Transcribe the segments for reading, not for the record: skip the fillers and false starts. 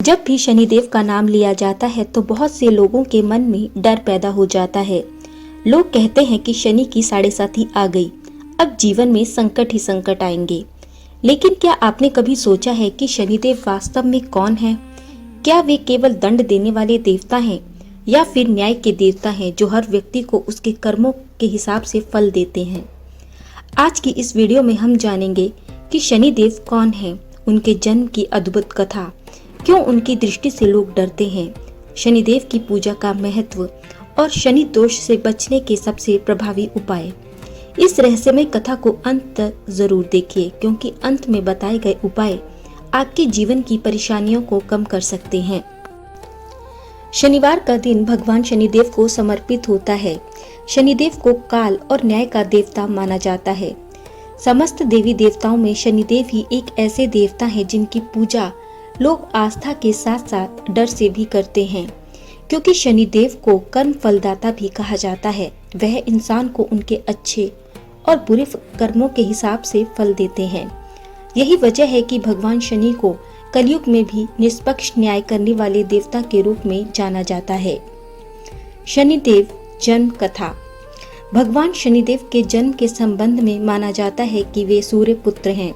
जब भी शनिदेव का नाम लिया जाता है तो बहुत से लोगों के मन में डर पैदा हो जाता है। लोग कहते हैं कि शनि की साढ़े साथी आ गई, अब जीवन में संकट ही संकट आएंगे। लेकिन क्या आपने कभी सोचा है कि शनिदेव वास्तव में कौन है? क्या वे केवल दंड देने वाले देवता हैं या फिर न्याय के देवता हैं जो हर व्यक्ति को उसके कर्मों के हिसाब से फल देते हैं? आज की इस वीडियो में हम जानेंगे कि शनिदेव कौन है, उनके जन्म की अद्भुत कथा, क्यों उनकी दृष्टि से लोग डरते हैं, शनिदेव की पूजा का महत्व और शनि दोष से बचने के सबसे प्रभावी उपाय। इस रहस्यमय कथा को अंत तक जरूर देखिए, क्योंकि अंत में बताए गए उपाय आपके जीवन की परेशानियों को कम कर सकते हैं। शनिवार का दिन भगवान शनिदेव को समर्पित होता है। शनिदेव को काल और न्याय का देवता माना जाता है। समस्त देवी देवताओं में शनिदेव ही एक ऐसे देवता हैं जिनकी पूजा लोग आस्था के साथ साथ डर से भी करते हैं, क्योंकि शनिदेव को कर्म फलदाता भी कहा जाता है। वह इंसान को उनके अच्छे और बुरे कर्मों के हिसाब से फल देते हैं। यही वजह है कि भगवान शनि को कलयुग में भी निष्पक्ष न्याय करने वाले देवता के रूप में जाना जाता है। शनिदेव जन्म कथा। भगवान शनिदेव के जन्म के संबंध में माना जाता है कि वे सूर्य पुत्र हैं।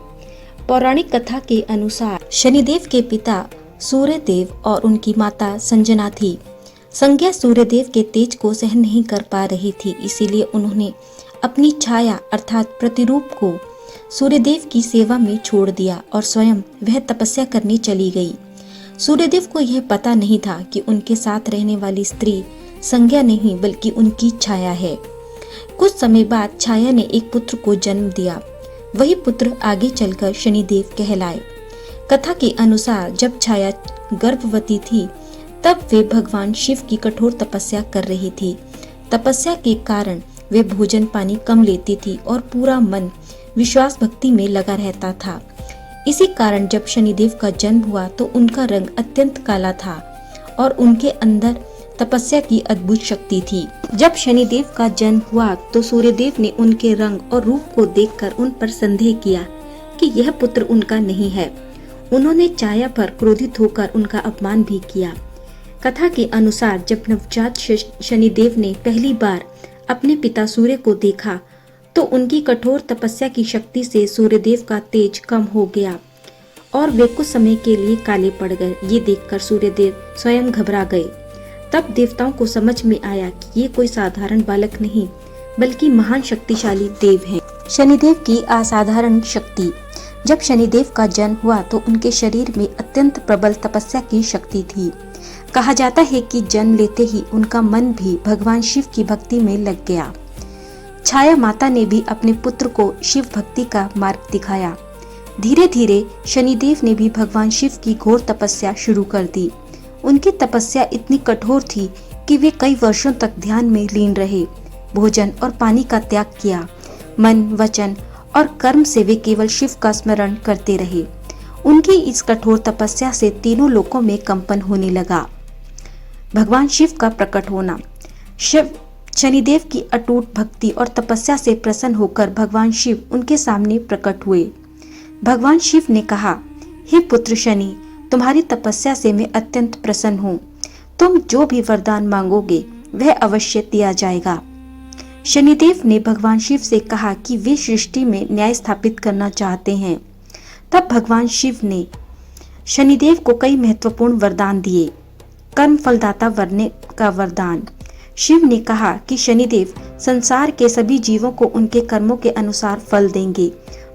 पौराणिक कथा के अनुसार शनिदेव के पिता सूर्यदेव और उनकी माता संजना थी। संज्ञा सूर्यदेव के तेज को सहन नहीं कर पा रही थी, इसीलिए उन्होंने अपनी छाया अर्थात प्रतिरूप को सूर्यदेव की सेवा में छोड़ दिया और स्वयं वह तपस्या करने चली गई। सूर्यदेव को यह पता नहीं था कि उनके साथ रहने वाली स्त्री संज्ञा नहीं बल्कि उनकी छाया है। कुछ समय बाद छाया ने एक पुत्र को जन्म दिया। वही पुत्र आगे चलकर शनिदेव कहलाए। कथा के अनुसार जब छाया गर्भवती थी तब वे भगवान शिव की कठोर तपस्या कर रही थी। तपस्या के कारण वे भोजन पानी कम लेती थी और पूरा मन विश्वास भक्ति में लगा रहता था। इसी कारण जब शनिदेव का जन्म हुआ तो उनका रंग अत्यंत काला था और उनके अंदर तपस्या की अद्भुत शक्ति थी। जब शनिदेव का जन्म हुआ तो सूर्यदेव ने उनके रंग और रूप को देखकर उन पर संदेह किया कि यह पुत्र उनका नहीं है। उन्होंने छाया पर क्रोधित होकर उनका अपमान भी किया। कथा के अनुसार जब नवजात शनिदेव ने पहली बार अपने पिता सूर्य को देखा तो उनकी कठोर तपस्या की शक्ति से सूर्यदेव का तेज कम हो गया और वे कुछ समय के लिए काले पड़ गए। ये देखकर सूर्यदेव स्वयं घबरा गए। तब देवताओं को समझ में आया कि ये कोई साधारण बालक नहीं बल्कि महान शक्तिशाली देव हैं। शनिदेव की असाधारण शक्ति। जब शनिदेव का जन्म हुआ तो उनके शरीर में अत्यंत प्रबल तपस्या की शक्ति थी। कहा जाता है कि जन्म लेते ही उनका मन भी भगवान शिव की भक्ति में लग गया। छाया माता ने भी अपने पुत्र को शिव भक्ति का मार्ग दिखाया। धीरे धीरे शनिदेव ने भी भगवान शिव की घोर तपस्या शुरू कर दी। उनकी तपस्या इतनी कठोर थी कि वे कई वर्षों तक ध्यान में लीन रहे, भोजन और पानी का त्याग किया। मन, वचन और कर्म से वे केवल शिव का स्मरण करते रहे। उनकी इस कठोर तपस्या से तीनों लोकों में कंपन होने लगा। भगवान शिव का प्रकट होना। शिव शनिदेव की अटूट भक्ति और तपस्या से प्रसन्न होकर भगवान शिव उनके सामने प्रकट हुए। भगवान शिव ने कहा, हे पुत्र शनि, तुम्हारी तपस्या से मैं अत्यंत प्रसन्न हूँ। तुम जो भी वरदान मांगोगे वह अवश्य दिया जाएगा। शनिदेव ने भगवान शिव से कहा कि वे सृष्टि में न्याय स्थापित करना चाहते हैं। तब भगवान शिव ने शनिदेव को कई महत्वपूर्ण वरदान दिए। कर्म फलदाता बनने का वरदान। शिव ने कहा कि शनिदेव संसार के सभी जीवों को उनके कर्मों के अनुसार फल देंगे।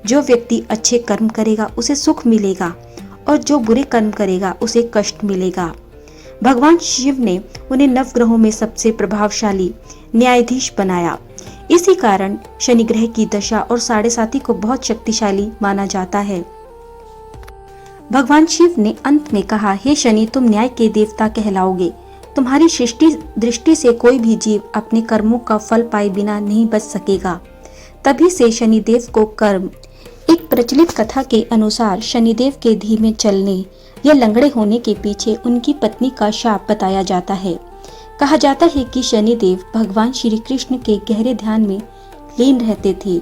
जो व्यक्ति अच्छे कर्म करेगा उसे सुख मिलेगा और जो बुरे कर्म करेगा उसे कष्ट मिलेगा। भगवान शिव ने उन्हें नवग्रहों में सबसे प्रभावशाली न्यायाधीश बनाया। इसी कारण शनि ग्रह की दशा और साढ़े साथी को बहुत शक्तिशाली माना जाता है। भगवान शिव ने अंत में कहा, हे शनि, तुम न्याय के देवता कहलाओगे। तुम्हारी सृष्टि दृष्टि से कोई भी जीव अपने कर्मों का फल पाए बिना नहीं बच सकेगा। तभी से शनिदेव को कर्म। एक प्रचलित कथा के अनुसार शनिदेव के धीमे चलने या लंगड़े होने के पीछे उनकी पत्नी का शाप बताया जाता है। कहा जाता है कि शनिदेव भगवान श्री कृष्ण के गहरे ध्यान में लीन रहते थे।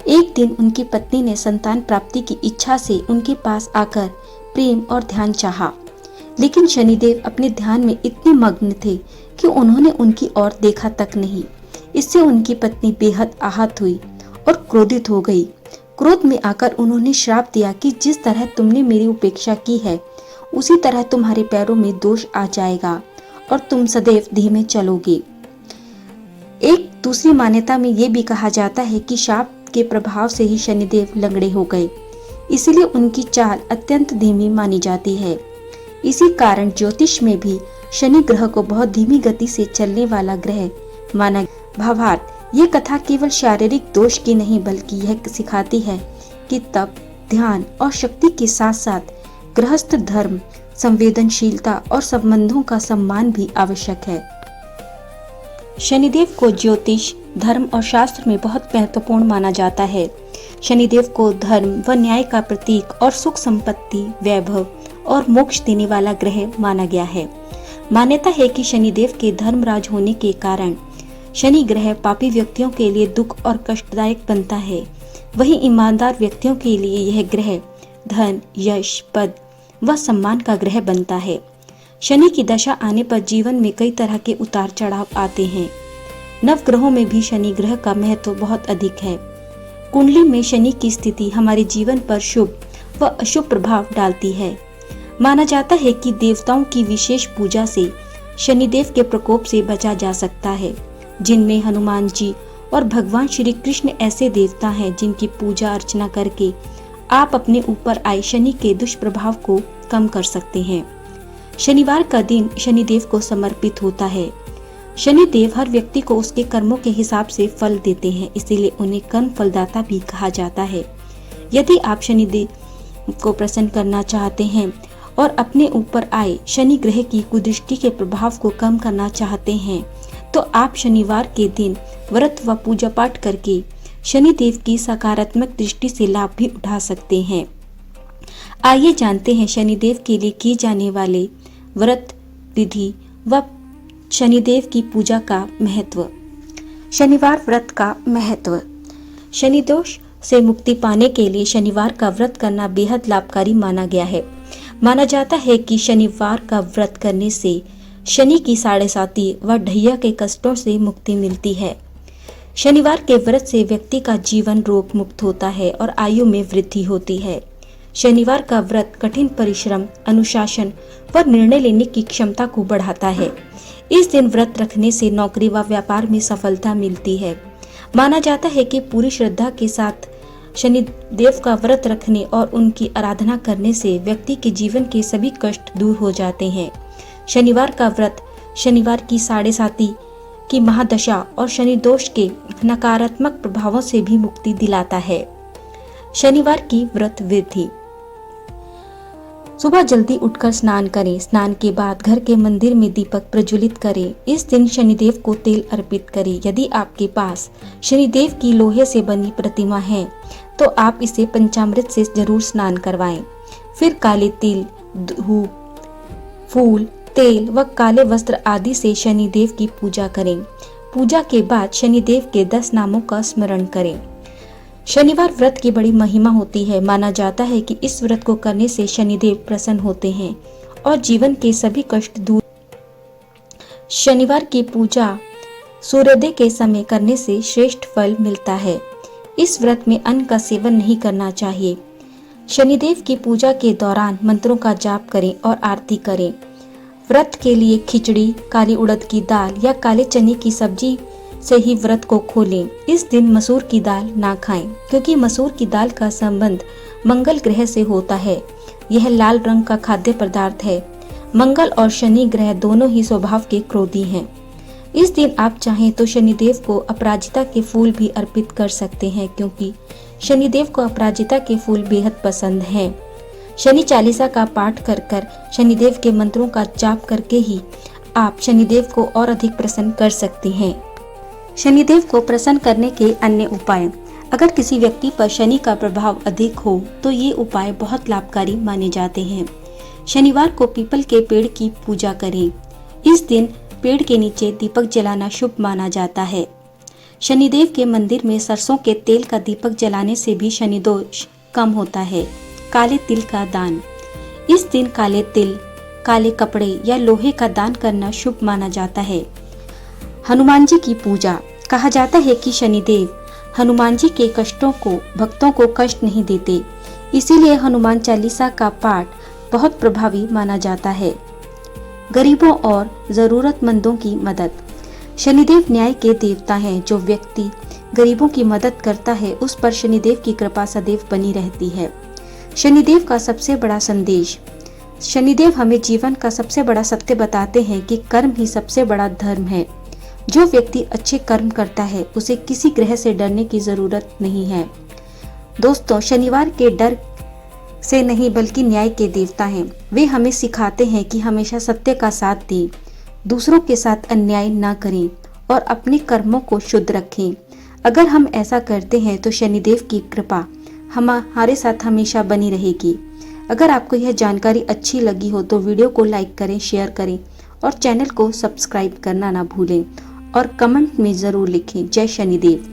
एक दिन उनकी पत्नी ने संतान प्राप्ति की इच्छा से उनके पास आकर प्रेम और ध्यान चाहा। लेकिन शनिदेव अपने ध्यान में इतने मग्न थे कि उन्होंने उनकी ओर देखा तक नहीं। इससे उनकी पत्नी बेहद आहत हुई और क्रोधित हो गई। क्रोध में आकर उन्होंने श्राप दिया कि जिस तरह तुमने मेरी उपेक्षा की है उसी तरह तुम्हारे पैरों में दोष आ जाएगा और तुम सदैव धीमे चलोगे। एक दूसरी मान्यता में ये भी कहा जाता है कि शाप के प्रभाव से ही शनिदेव लंगड़े हो गए, इसलिए उनकी चाल अत्यंत धीमी मानी जाती है। इसी कारण ज्योतिष में भी शनि ग्रह को बहुत धीमी गति से चलने वाला ग्रह माना। भावार्थ, ये कथा केवल शारीरिक दोष की नहीं बल्कि यह सिखाती है कि तप, ध्यान और शक्ति के साथ साथ गृहस्थ धर्म, संवेदनशीलता और संबंधों का सम्मान भी आवश्यक है। शनिदेव को ज्योतिष, धर्म और शास्त्र में बहुत महत्वपूर्ण माना जाता है। शनिदेव को धर्म व न्याय का प्रतीक और सुख संपत्ति, वैभव और मोक्ष देने वाला ग्रह माना गया है। मान्यता है कि शनिदेव के धर्मराज होने के कारण शनि ग्रह पापी व्यक्तियों के लिए दुख और कष्टदायक बनता है। वहीं ईमानदार व्यक्तियों के लिए यह ग्रह धन, यश, पद व सम्मान का ग्रह बनता है। शनि की दशा आने पर जीवन में कई तरह के उतार चढ़ाव आते हैं। नवग्रहों में भी शनि ग्रह का महत्व बहुत अधिक है। कुंडली में शनि की स्थिति हमारे जीवन पर शुभ व अशुभ प्रभाव डालती है। माना जाता है कि देवताओं की विशेष पूजा से शनिदेव के प्रकोप से बचा जा सकता है, जिनमें हनुमान जी और भगवान श्री कृष्ण ऐसे देवता हैं जिनकी पूजा अर्चना करके आप अपने ऊपर आए शनि के दुष्प्रभाव को कम कर सकते हैं। शनिवार का दिन शनिदेव को समर्पित होता है। शनिदेव हर व्यक्ति को उसके कर्मों के हिसाब से फल देते हैं, इसीलिए उन्हें कर्म फलदाता भी कहा जाता है। यदि आप शनिदेव को प्रसन्न करना चाहते हैं और अपने ऊपर आए शनि ग्रह की कुदृष्टि के प्रभाव को कम करना चाहते हैं तो आप शनिवार के दिन व्रत व पूजा पाठ करके शनिदेव की सकारात्मक दृष्टि से लाभ भी उठा सकते हैं। आइए जानते हैं शनिदेव के लिए किए जाने वाले व्रत, विधि व शनिदेव की पूजा का महत्व। शनिवार व्रत का महत्व। शनि दोष से मुक्ति पाने के लिए शनिवार का व्रत करना बेहद लाभकारी माना गया है। माना जाता है कि शनिवार का व्रत करने से शनि की साढ़ेसाती व ढैया के कष्टों से मुक्ति मिलती है। शनिवार के व्रत से व्यक्ति का जीवन रोग मुक्त होता है और आयु में वृद्धि होती है। शनिवार का व्रत कठिन परिश्रम, अनुशासन व निर्णय लेने की क्षमता को बढ़ाता है। इस दिन व्रत रखने से नौकरी व व्यापार में सफलता मिलती है। माना जाता है कि पूरी श्रद्धा के साथ शनिदेव का व्रत रखने और उनकी आराधना करने से व्यक्ति के जीवन के सभी कष्ट दूर हो जाते हैं। शनिवार का व्रत शनिवार की साढ़ेसाती की महादशा और शनि दोष के नकारात्मक प्रभावों से भी मुक्ति दिलाता है। शनिवार की व्रत विधि। सुबह जल्दी उठकर स्नान करें। स्नान के बाद घर के मंदिर में दीपक प्रज्वलित करें। इस दिन शनिदेव को तेल अर्पित करें। यदि आपके पास शनिदेव की लोहे से बनी प्रतिमा है तो आप इसे पंचामृत से जरूर स्नान करवाएं। फिर काले तिल, धूप, फूल, तेल व काले वस्त्र आदि से शनिदेव की पूजा करें। पूजा के बाद शनिदेव के 10 नामों का स्मरण करें। शनिवार व्रत की बड़ी महिमा होती है। माना जाता है कि इस व्रत को करने से शनिदेव प्रसन्न होते हैं और जीवन के सभी कष्ट दूर। शनिवार की पूजा सूर्योदय के समय करने से श्रेष्ठ फल मिलता है। इस व्रत में अन्न का सेवन नहीं करना चाहिए। शनिदेव की पूजा के दौरान मंत्रों का जाप करें और आरती करें। व्रत के लिए खिचड़ी, काली उड़द की दाल या काले चने की सब्जी से ही व्रत को खोलें। इस दिन मसूर की दाल ना खाएं, क्योंकि मसूर की दाल का संबंध मंगल ग्रह से होता है। यह लाल रंग का खाद्य पदार्थ है। मंगल और शनि ग्रह दोनों ही स्वभाव के क्रोधी हैं। इस दिन आप चाहें तो शनिदेव को अपराजिता के फूल भी अर्पित कर सकते हैं, क्योंकि शनिदेव को अपराजिता के फूल बेहद पसंद हैं। शनि चालीसा का पाठ कर कर शनिदेव के मंत्रों का जाप करके ही आप शनिदेव को और अधिक प्रसन्न कर सकते हैं। शनिदेव को प्रसन्न करने के अन्य उपाय। अगर किसी व्यक्ति पर शनि का प्रभाव अधिक हो तो ये उपाय बहुत लाभकारी माने जाते हैं। शनिवार को पीपल के पेड़ की पूजा करें। इस दिन पेड़ के नीचे दीपक जलाना शुभ माना जाता है। शनिदेव के मंदिर में सरसों के तेल का दीपक जलाने से भी शनि दोष कम होता है। काले तिल का दान। इस दिन काले तिल, काले कपड़े या लोहे का दान करना शुभ माना जाता है। हनुमान जी की पूजा। कहा जाता है कि शनिदेव हनुमान जी के भक्तों को कष्ट नहीं देते, इसीलिए हनुमान चालीसा का पाठ बहुत प्रभावी माना जाता है। गरीबों और जरूरतमंदों की मदद। शनिदेव न्याय के देवता हैं। जो व्यक्ति गरीबों की मदद करता है उस पर शनिदेव की कृपा सदैव बनी रहती है। शनिदेव का सबसे बड़ा संदेश। शनिदेव हमें जीवन का सबसे बड़ा सत्य बताते हैं कि कर्म ही सबसे बड़ा धर्म है। जो व्यक्ति अच्छे कर्म करता है उसे किसी ग्रह से डरने की जरूरत नहीं है। दोस्तों, शनिवार के डर से नहीं बल्कि न्याय के देवता हैं। वे हमें सिखाते हैं कि हमेशा सत्य का साथ दें, दूसरों के साथ अन्याय न करें और अपने कर्मों को शुद्ध रखें। अगर हम ऐसा करते हैं तो शनिदेव की कृपा हमारे साथ हमेशा बनी रहेगी। अगर आपको यह जानकारी अच्छी लगी हो तो वीडियो को लाइक करें, शेयर करें और चैनल को सब्सक्राइब करना ना भूलें और कमेंट में ज़रूर लिखें। जय शनिदेव।